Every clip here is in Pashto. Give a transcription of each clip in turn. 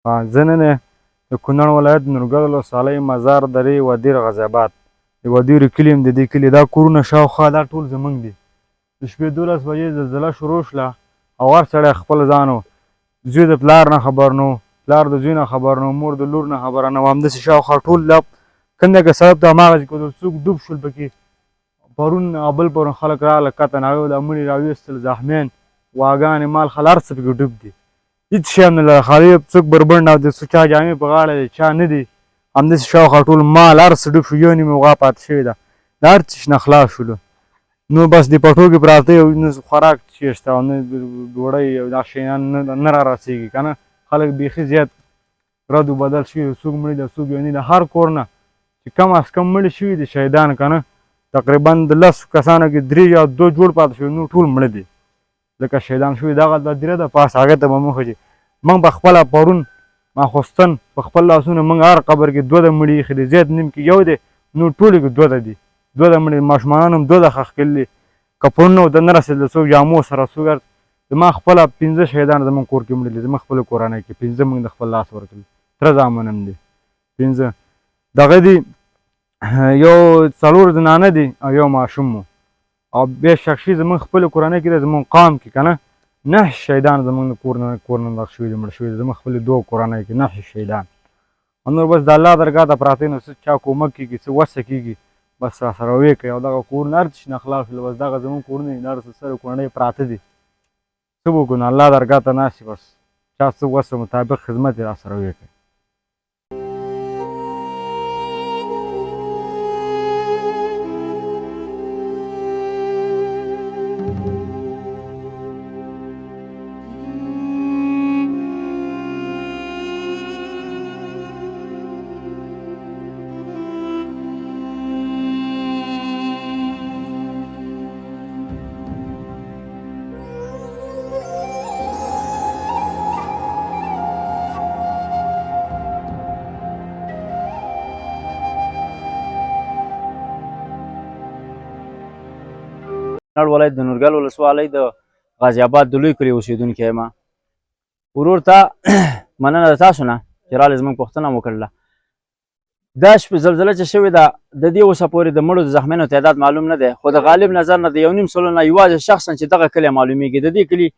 زه نن د کونړ ولایت نورګل ولسوالۍ مزار درې ودیر غازي آباد د ودیرو کلي یم. د دې کلي دا کورونه شاوخوا دا ټول زموږ دي. د شپې 12 بجې زلزله شروع شوله او هر سړی خپل ځان و. زوی د پلار نه خبر نه و، پلار د زوی نه خبر نه و، مور د لور نه خبره نه وه. همداسې شاوخوا ټول کنده که سبب ته هماغسې کېدل. څوک ډوب شول پکې. پرون او بل پرون خلک راغله کته نه، هغوی دا مړي راویستل، زخمیان، غواګانې، مال خل هر څه پکې ډوب دي. هېڅ شی هم نه لري، خالي څوک بربنډ او د چا جامې په غاړه دی چا نه دي. همداسې شاوخوا ټول مال هر څه ډوب شو. یو نیمې غوا پاتې شوې ده. د هر څه نه خلاص شولو. نو بس د پټو کې پراته یو نه خوراک شی شته او نه ډوډۍ او دا شیان نه را رسېږي که نه. خلک بیخي زیات رد و بدل شوي، څوک مړي ده څوک ژوندي ده. هر کور نه چې کم از کم مړي شوي دي شهیدان که نه تقریبا د 10 کسانو کې 3 یا 2 جوړ پاتې شوي، نور ټول مړه دي. ځکه شهیدان شوي دغه دره ده پاس هغې ته به موږ ځي. موږ په خپله پرون ماخوستن په خپل لاسونه موږ هر قبر کې 2 مړي ایښي دي. زیات نیم کې یو دی، نور ټولو کې 2 دي. 2 مړي ماشومانان هم 2 ښخ کړي دي. کفنونه ورته نه رسېدل، څوک جامو سره څوک زما خپله 15 شهیدان زموږ کور کې مړي دي. زموږ خپله کورنۍ کې 15 موږ د خپل لاس ورکړي. تره زامن هم دي 15. دغه دي یو 4 زنانه دي او یو ماشوم و. او بیا شخصي زموږ خپله کورنۍ کې دی، زموږ قام کې که نه 9 شهیدان زموږ د کور نه لغ شوي دي، مړه شوي دي. زموږ خپلې 2 کورنۍ کې 9 شهیدان. او نور بس د الله درګاه ته پراته نو څه چا کومک کېږي څه وسه کېږي بس راسره ویې کوي. او دغه کورونه هر څه نه خلاص شول. بس دغه زموږ کورونه دي، هر څه سره کورنۍ پراته دي. څه به وکړو نو الله درګاه ته ناست بس چا څه وسه مطابق خدمت یې راسره ویې کوي. کونړ ولایت د نورګل ولسوالۍ د غازي آباد د لوی کلي اوسېدونکی یم. ورور ته مننه د تاسو نه چې راغلې زموږ پوښتنه مو وکړله. دا زلزله چې شوې ده د دې اوسه پورې د مړو د زخمیانو تعداد معلوم نه دی، خو د غالب نظر نه د 1.5 سلو نه یوازې شخصا چې دغه کلی معلومیږي. د دې کلي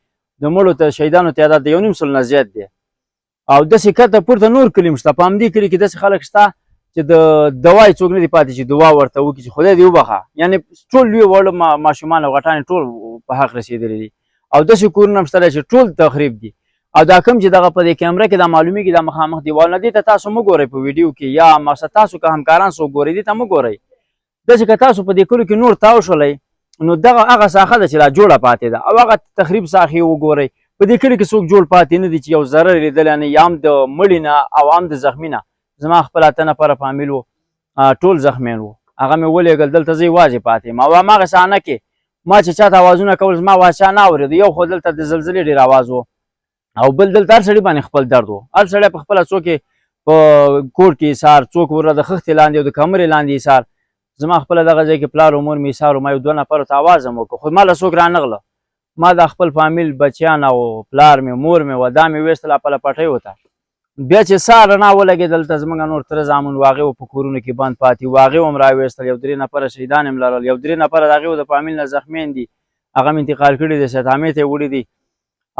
د مړو د شهیدانو تعداد د 1.5 سلو نه زیات دی. او داسې کته پورته نور کلي هم شته. په همدې کلي کې داسې خلک شته چې د دوا یې څوک نه دی پاتې چې دوا ورته وکړي چې خدای دې وبخه. یعنې ټول لوی وړه ماشومان او غټانې ټول په حق رسېدلي دي. او داسې کورونه هم شته چې ټول تخریب دي. او دا کوم چې دغه په دې کیمره کې دا معلومیږي دا مخامخ دیوالونه دي ته تاسو مه ګورئ په ویډیو کې، یا مقصد تاسو که همکاران څوک ګورئ دې ته مه ګورئ. داسې که تاسو په دې کلو کې نور تاو شولی نو دغه هغه ساحه ده چې لا جوړه پاتې ده او هغه تخریب ساحې وګورئ. په دې کلي کې څوک جوړ پاتې نه دي چې یو ضرر یې لیدلی نه، یا هم د مړي نه او هم د زخمي نه. زما خپل 8 نفره فامیل و، ټول زخمیان وو. هغه مې ولېږل دلته زه یوازې پاتې یم. او هماغه صحنه کې ما چې چاته اوازونه کول زما اواز چا نه اورېده. یو خو دلته د زلزلې ډېر اواز و او بل دلته هر سړي باندې خپل درد و. هر سړی په خپله څوک په کور کې ایسار، څوک ورله د خښتې لاندې او د کمرې لاندې ایسار. زما خپله دغه ځای کې پلار او مور مې ایسار و. ما یو 2 نفرو ته اواز هم وکړ خو ما له څوک رانغله. ما دا خپل فامیل بچیان او پلار مې مور مې وه دا مې ویستل اپله پټۍ ورته. بیا چې سا رڼا ولګېدل ته زموږ نور تره زامن و هغې په کورونو کې بند پاتې وو. هغې هم راویستل. یو 3 نفره شهیدان هم لرل. یو 3 نفره د هغې د فامیل نه زخمیان دي، هغه مې انتقال کړي دي، سیدحامد ته یې وړي دي.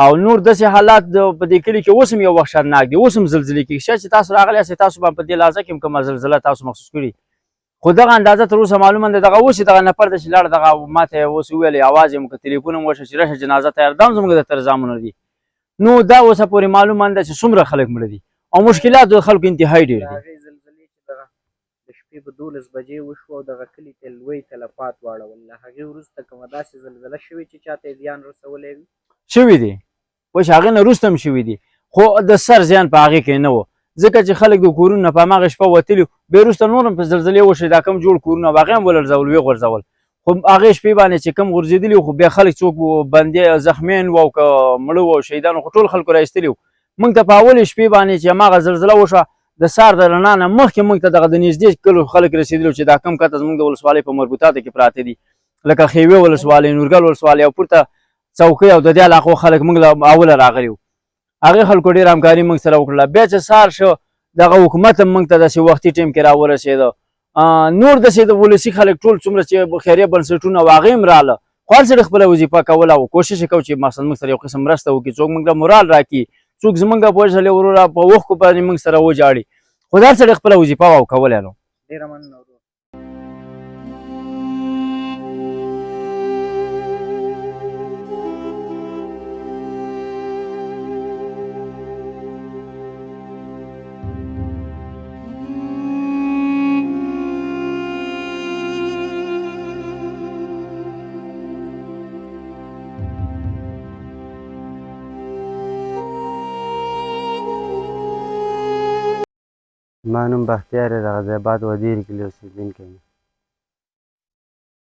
او نور داسې حالات په دې کلي کې اوس هم یو وحشتناک دي. اوس هم زلزلې کېږي. شاید چې تاسو راغلی یاستئ تاسو به په دې لحظه کې هم کومه زلزله تاسو محسوس کړي، خو دغه اندازه تر اوسه معلومه ده. دغه اوس چې دغه نفر ده چې لاړ دغه ما ته یې اوس وویل اواز یې وکړ تلیفون هم وشو چې راشه جنازه تیار. دا هم زموږ د تره زامنو دي. نو دا اوسه پورې معلومه ده چې څومره خلک مړه دي او مشکلات د خلکو انتهایی ډېر دي. هغې زلزلې چې دغه د شپې په 12 بجې وشوه او دغه کلي ته لوی تلفات واړول، له هغې وروسته کومه داسې زلزله شوې چې چاته یې زیان رسولی وي؟ شوي دي، وش هغې نه وروسته هم شوي دي، خو د سر زیان په هغې کې نه و. ځکه چې خلک د کورونو نه په هماغه شپه وتلي وو. بیا وروسته نور هم په زلزلې وشوې دا کوم جوړ کورونه وو هغې هم ولړزول ویې غورځول. خو هغې شپې باندې چې کوم غورځېدلي وو خو بیا خلک څوک بندې زخمیان وو او که مړه وو شهیدان وو خو ټول خلکو را ایستلي وو. موږ ته په اولې شپې باندې چې هماغه زلزله وشوه د سهار د رڼا نه مخکې موږ ته دغه د نږدې کلو خلک رسېدلي وو چې دا کم کته زموږ د ولسوالۍ په مربوطاتو کې پراته دي، لکه خیوې ولسوالۍ، نورګل ولسوالۍ او پورته څوکۍ او د دې علاقو خلک موږ له اوله راغلي وو. هغې خلکو ډېر همکاري موږ سره وکړله. بیا چې سهار شو دغه حکومت هم موږ ته داسې وختي ټیم کې راورسېده. نور داسې د ولسي خلک ټول څومره چې خیریه بنسټونه وو هغې هم راغله، خو هر سړي خپله وظیفه کوله او کوشش یې کوو چې مثلا موږ سره یو قسم مرسته وکړي، څوک موږ ته مورال راکړي، څوک زموږ په وجه وروره په اوښکو باندې موږ سره وجاړي، خو د هر سړي خپله وظیفه وه او کولی نو. ډېره مننه ورور. زما نوم بختیار دی، د غازي اباد ودیر کلي اوسېدونکی یم.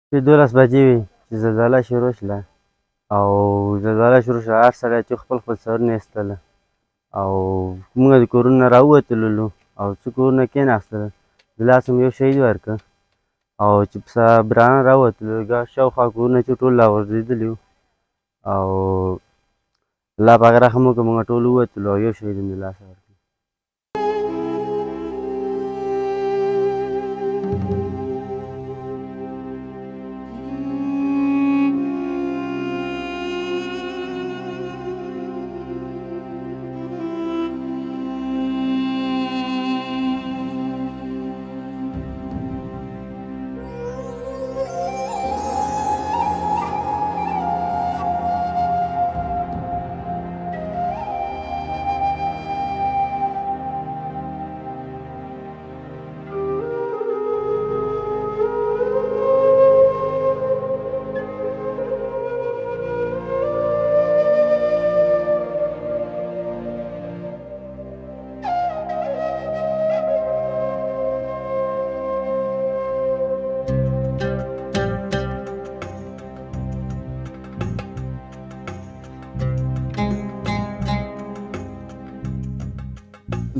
شپې 12 بجې وې چې زلزله شروع شوه او هر سړی چې خپل سرونه ایستله او موږ د کورونو نه راووتلو او څه کورونه کېناستله. د لاس هم یو شهید ورکړه او چې په صابرانه راووتلو شاوخوا کورونه چې ټول راغورځېدلي وو او الله پاک رحم وکړه موږ ټول ووتلو او یو شهید هم د لاسه ورکړه.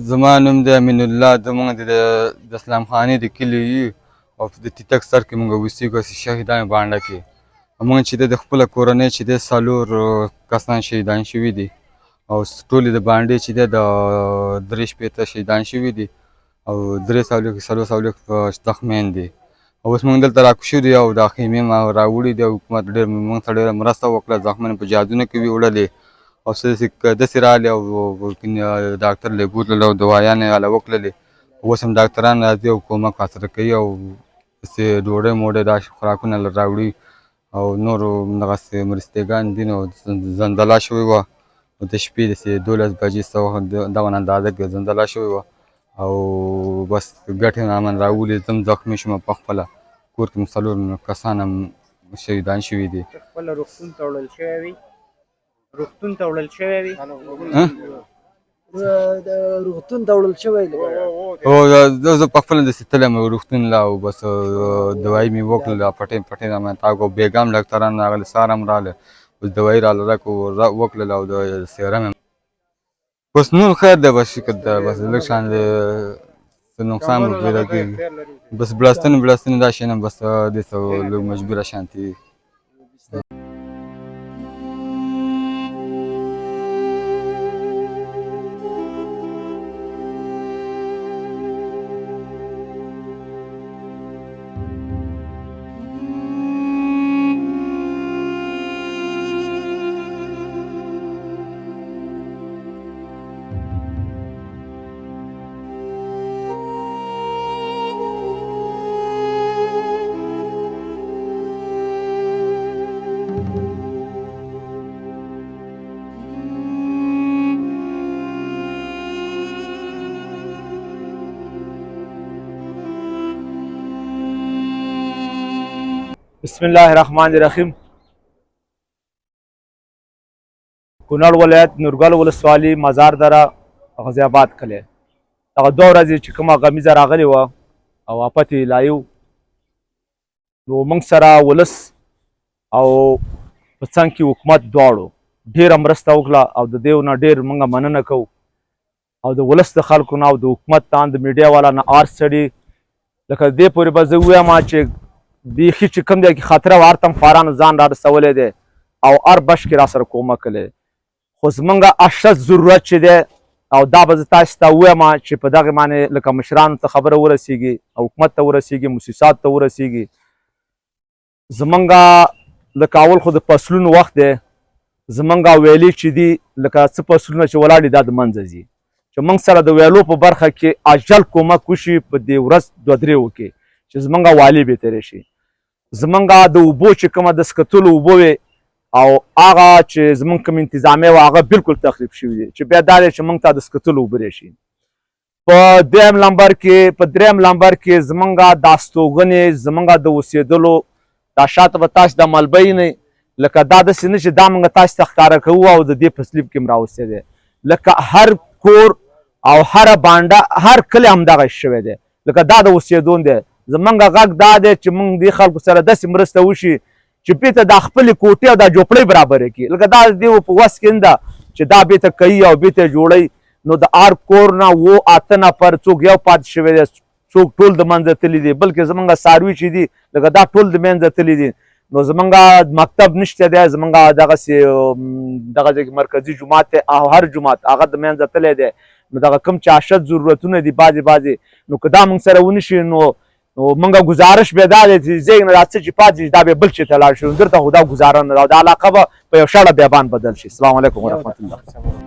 زما نوم دی امین الله، زموږ د اسلام خانې د کلي یو او د تیتک سر کې موږ اوسېږو شهیدان بانډه کې. موږ چې د خپله کورنۍ چې دی 4 کسان شهیدان شوي دي او ټولې د بانډې چې دی د 63 شهیدان شوي دي او 300 زخمیان دي. اوس موږ دلته راکوشو دي او دا خیمې راوړي دي او حکومت ډېر موږ ته ډېره مرسته وکړه. زخمیان په جهازونو کې وي وړلې او داسې راغلې او ډاکټر له بوتلل او دوايانې یې هله وکړلې. اوس هم ډاکټران راځي او کومک راسره کوي او داسې ډوډۍ موډۍ دا خوراکونه راوړي او نورو دغسې مرستېګان دي. نو زلزله شوې وه او د شپې داسې 12 بجې دغه اندازه کې زلزله شوې وه او بس ګټې نامن راولي. زه هم زخمي شوم په خپله کور کې 4 کسان هم شهیدان شوي دي. خپله روغتون ته وړل شوی وي؟ روغتون ته وړل شوی وي؟ روغتون ته وړل شوی دی. او زه په خپله داسې تللی یم روغتون له او بس دوایي مې وکړله پټۍ رامنې تاو کړه. بېګا هم ډاکټران راغلل، سهار هم راغله، اوس دوایي راله وکړله او د سیرم هم بس نور خیر دی. بس شکر دی، بس لږ شان دی نقصان به پیدا کېږي. بس بړستنې دا شیان هم بس دې ته لږ مجبوره شانتي. بسم الله الرحمن الرحیم. کونړ ولایت نورګل ولسوالي مزار دره غازي اباد کلی. دغه 2 ورځې چې کومه غمیزه راغلې وه او آفت الهي و، نو موږ سره ولس او په څنګ کې حکومت دواړو ډېره مرسته وکړه او د دې نه ډېر موږ مننه کوو او د ولس د خلکو نه او د حکومت نه د میډیا والا نه هر سړي لکه دې پورې به زه ووایم چې بیخي چې کوم دی کې خاطره وارتم فارانو ځان را رسولی دی او هر بش کې را سره کومک کړی. خو زمونږ اشد ضرورت چې دی او دا به زه تاسو ته ووایم چې په دغې باندې لکه مشرانو ته خبره ورسیږي او حکومت ته ورسیږي موسساتو ته ورسیږي زمونږ لکه اول خو د فصلونو وخت دی زمونږ ویلې چې دي لکه څه فصلونه چې ولاړ دي دا د منځه ځي چې موږ سره د ویلو په برخه کې عجل کومک وشي په دې ورځ دوه درېو کې چې زمونږ والي بهترې شي زمونږ د اوبو چې کومه د سکتلو اوبه وې او هغه چې زمونږ کوم انتظامیه وه هغه بالکل تخریب شوي دي چې بیا دا دی چې موږ ته د سکتلو اوبه راشي په دریم لمبر کې زمونږ دا ستوګنې زمونږ د اوسېدلو دا شاته به تاسو د ملبۍ نه لکه دا داسې نه چې دا موږ تاسو ته ښکاره کوو او د دې فصلیب کې م راوستی دی لکه هر کور او هره بانډه هر کلی همدغه شوی دی لکه دا د اوسېدو دی زمونږ غږ دا دی چې موږ دې خلکو سره داسې مرسته وشي چې بیرته دا خپلې کوټې او دا جوپړۍ برابرې کړي لکه دا د دې په وس کې نه ده چې دا بیرته کوي او بیرته جوړوي نو د هر کور نه 8 نفر څوک یو پاتې شوی دی څوک ټول د منځه تللي دي بلکې زمونږ څاروي چې دي لکه دا ټول د منځه تللي دي نو زمونږ مکتب نشته دی زمونږ دغسې کې مرکزي جومات دی او هر جومات هغه د منځه تللی دی نو دغه کوم چې اشد ضرورتونه دي بعضې نو که دا موږ سره ونشي نو موږ ګزارش به دا دی چې ځای نه دا څه چې پاتې دا به بل چېرته لاړ شي دلته خو دا ګزاره نه ده او دا علاقه به په یو شړه بیابان بدل شي. السلام علیکم ورحمت الله.